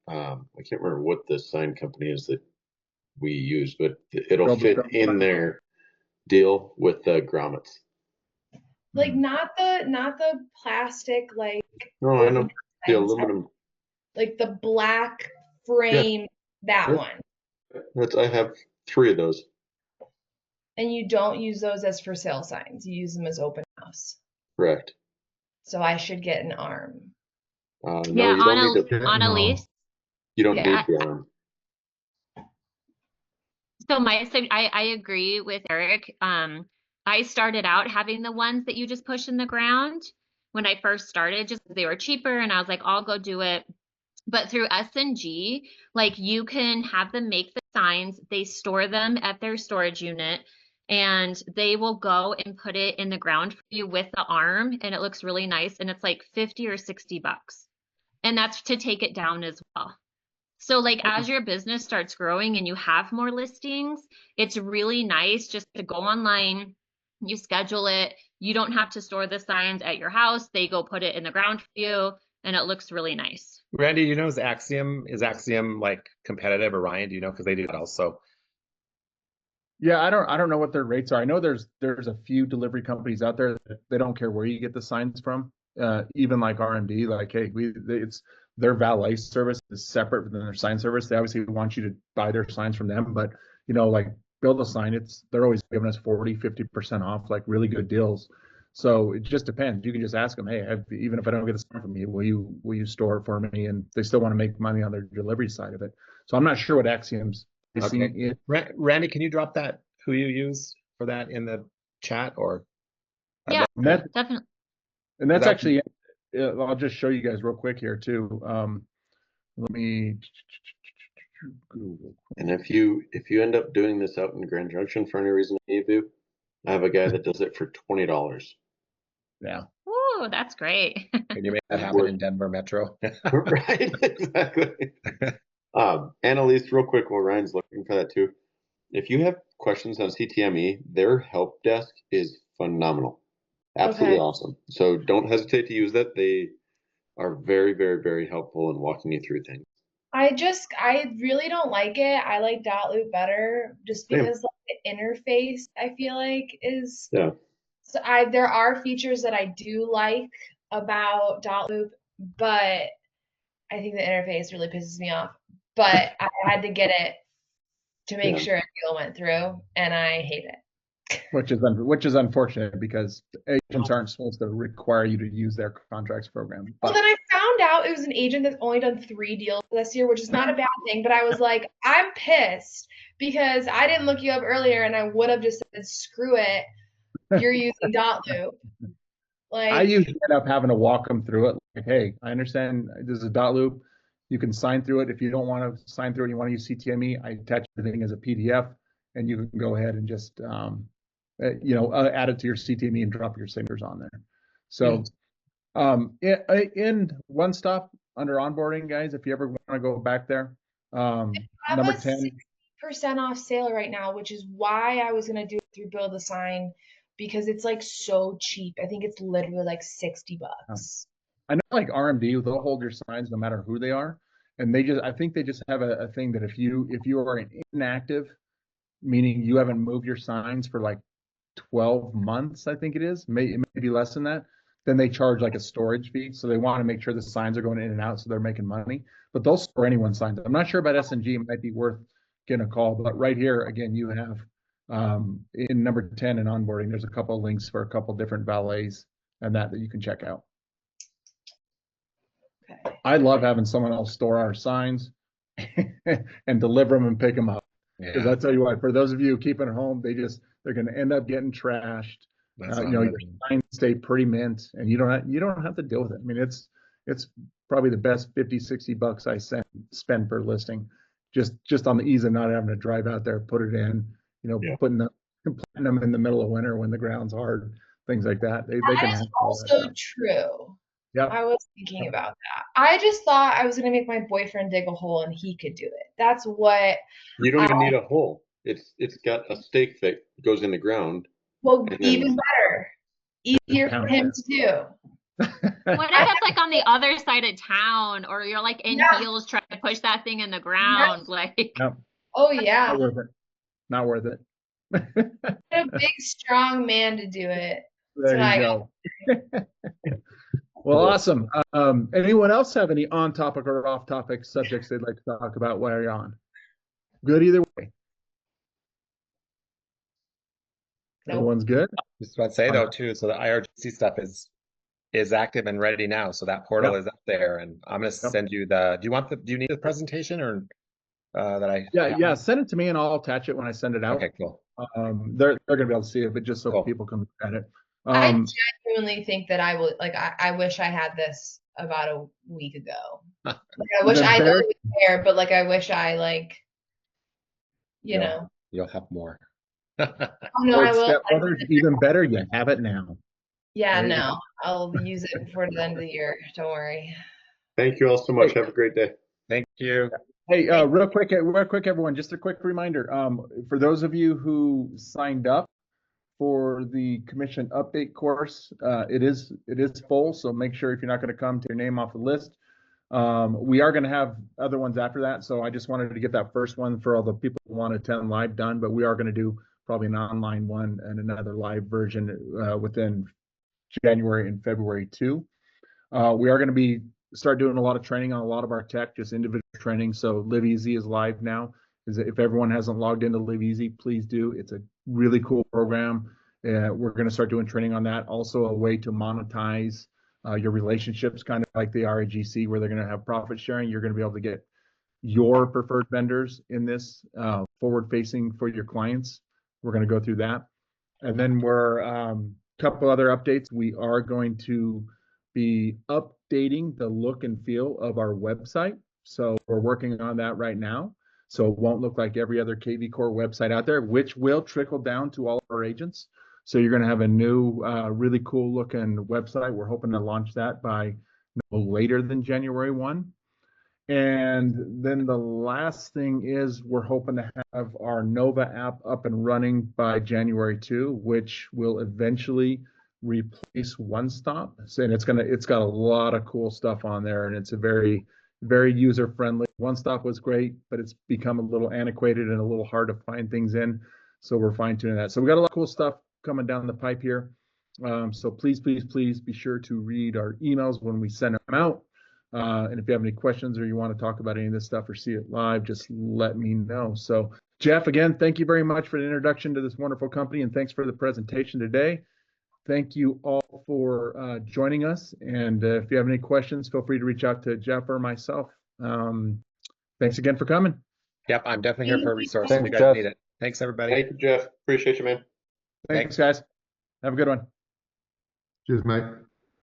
I can't remember what the sign company is that we use, but it'll Double fit double. in their deal with the grommets. Like not the plastic, like No, I know the signs, aluminum. like the black frame, that Yeah. one. I have 3 of those. And you don't use those as for sale signs. You use them as open house. Correct. So I should get an arm. No, Yeah, you don't need to. Yeah, on a no. lease. You don't Yeah. need the arm. So I agree with Eric. I started out having the ones that you just push in the ground when I first started, just 'cause they were cheaper, and I was like, I'll go do it. But through S&G, like you can have them make the signs, they store them at their storage unit, and they will go and put it in the ground for you with the arm, and it looks really nice, and it's like 50 or 60 bucks. And that's to take it down as well. So like as your business starts growing and you have more listings, it's really nice just to go online, you schedule it, you don't have to store the signs at your house, they go put it in the ground for you, and it looks really nice. Randy, you know, is Axiom like competitive, or Ryan, do you know? Because they do that also. Yeah, I don't know what their rates are. I know there's a few delivery companies out there that they don't care where you get the signs from. Even like RMD, like hey, it's their valet service is separate than their sign service. They obviously want you to buy their signs from them, but you know, like build a sign, they're always giving us 40-50% off, like really good deals. So it just depends. You can just ask them, hey, even if I don't get the sign from you, will you store it for me? And they still want to make money on their delivery side of it. So I'm not sure what Axiom's pricing Okay. is. Randy, can you drop that who you use for that in the chat, or? I'd Yeah, love And that, definitely. and that's That- actually, I'll just show you guys real quick here too. Let me Google. And if you end up doing this out in Grand Junction for any reason, I have a guy that does it for $20. Yeah. Ooh, that's great. Can you make that happen in Denver Metro? Right, exactly. Annalise, real quick while Ryan's looking for that too. If you have questions on CTME, their help desk is phenomenal. Absolutely Okay. awesome. So don't hesitate to use that. They are very, very, very helpful in walking you through things. I really don't like it. I like .loop better just Same. because like, the interface I feel like is Yeah. so there are features that I do like about .loop, but I think the interface really pisses me off. But I had to get it to make Yeah. sure a deal went through, and I hate it. Which is unfortunate because agents aren't supposed to require you to use their contracts program. Well, But then I found out it was an agent that's only done 3 deals this year, which is not a bad thing. But I was like, I'm pissed because I didn't look you up earlier, and I would have just said, screw it, you're using dot loop. I Like, usually end up having to walk them through it. Like, hey, I understand this is a dot loop. You can sign through it. If you don't want to sign through it, you want to use CTME, I attach everything as a PDF, and you can go ahead and just add it to your CTME and drop your signatures on there. So in one stop under onboarding, guys, if you ever want to go back there, I number was 10. 60% off sale right now, which is why I was gonna do it through Build a Sign because it's like so cheap. I think it's literally like $60. I know like RMD, they'll hold your signs no matter who they are. And I think they just have a thing that if you are inactive, meaning you haven't moved your signs for like 12 months, I think it is, maybe less than that, then they charge like a storage fee. So they want to make sure the signs are going in and out so they're making money. But they'll store anyone's signs. I'm not sure about SNG, it might be worth getting a call. But right here, again, you have in number 10 in onboarding, there's a couple of links for a couple different valets and that you can check out. Okay. I love having someone else store our signs and deliver them and pick them up. Because I tell you what, for those of you keeping it home, they're going to end up getting trashed. Your signs stay pretty mint, and you don't have to deal with it. I mean, it's probably the best 50, 60 bucks I spend per listing, just on the ease of not having to drive out there, put it in, planting them in the middle of winter when the ground's hard, things like that. They can That is handle all that also stuff. true. Yep. I was thinking about that. I just thought I was gonna make my boyfriend dig a hole and he could do it. That's what. You don't even need a hole. It's got a stake that goes in the ground. Well, And even then- better, easier for him to do. What if it's like on the other side of town, or you're like in heels trying to push that thing in the ground? Like, Yep. Oh yeah, Not worth it. Not worth it. a big strong man to do it. There That's you what go. Well, awesome. Anyone else have any on topic or off topic subjects they'd like to talk about while you're on? Good either way. Nope. Everyone's good? Just want to say though too, so the IRGC stuff is active and ready now. So that portal is up there, and I'm going to send you do you need the presentation or that I? Yeah. Send it to me and I'll attach it when I send it out. Okay, cool. They're going to be able to see it, but just so people can look at it. I genuinely think that I will. Like, I wish I had this about a week ago. Like, I wish I know it was there, but like, I wish I You'll have more. Oh no, I will. Even better, you have it now. Yeah, no, I'll use it before the end of the year. Don't worry. Thank you all so much. Have a great day. Thank you. Hey, real quick, everyone, just a quick reminder. For those of you who signed up for the commission update course, it is full. So make sure if you're not going to come, take your name off the list. We are going to have other ones after that. So I just wanted to get that first one for all the people who want to attend live done, but we are going to do probably an online one and another live version within January and February too. We are going to start doing a lot of training on a lot of our tech, just individual training. So Live Easy is live now. If everyone hasn't logged into Live Easy, please do. It's a really cool program. We're going to start doing training on that. Also a way to monetize your relationships, kind of like the RAGC, where they're going to have profit sharing. You're going to be able to get your preferred vendors in this forward facing for your clients. We're going to go through that. And then we're couple other updates. We are going to be updating the look and feel of our website. So we're working on that right now. So it won't look like every other KV Core website out there, which will trickle down to all of our agents. So you're going to have a new, really cool looking website. We're hoping to launch that by no later than January 1. And then the last thing is we're hoping to have our Nova app up and running by January 2, which will eventually replace One Stop. So, and it's got a lot of cool stuff on there, and it's a very, very user friendly. One Stop was great, but it's become a little antiquated and a little hard to find things in. So we're fine tuning that. So we got a lot of cool stuff coming down the pipe here. So please be sure to read our emails when we send them out. And if you have any questions or you want to talk about any of this stuff or see it live, just let me know. So Jeff, again, thank you very much for the introduction to this wonderful company, and thanks for the presentation today. Thank you all for joining us. And if you have any questions, feel free to reach out to Jeff or myself. Thanks again for coming. Yep, I'm definitely here for a resource if Thanks, you guys Jeff. need it. Thanks, everybody. Thank you, Jeff. Appreciate you, man. Thanks, guys. Have a good one. Cheers, mate.